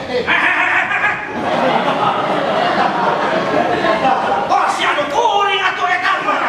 Oh, si anu kuring atuh eta mah.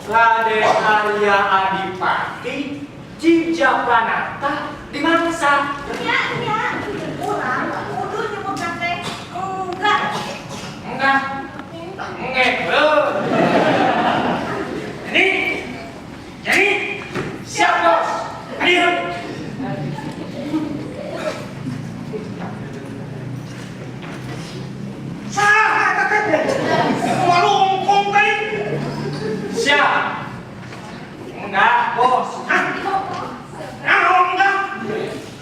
Raden Arya Adipati Jijapranata di Mangsa. Iya. Urang kudu nyebut teh enggak. Jadi siap bos. Ayo. Sah, kakak. Malungkung tadi. Siap. Enggak, bos. Enggak.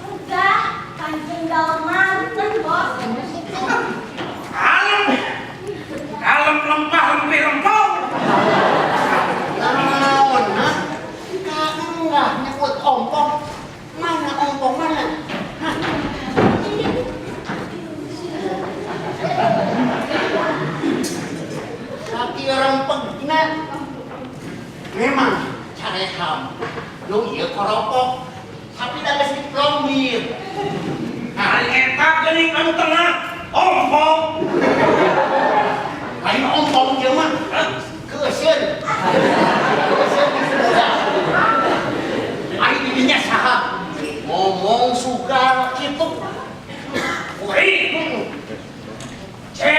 Enggak, Kanjeng Dalmanten, Bos. Kalem lempah lempih rempong. Naon, ha? Kakak enggak nyebut ompong. Mana ompong mana? Hah? Kaki orang pegina. Memang careham. Lu iya koropok. Tapi dah geus diplombir. Hari eta geuning anu tengah ompong. Lain ompong ieu mah. Keuseun. Keuseun sudah. Ari didinya saha? Ngomong suka kitu. Wih. Cek.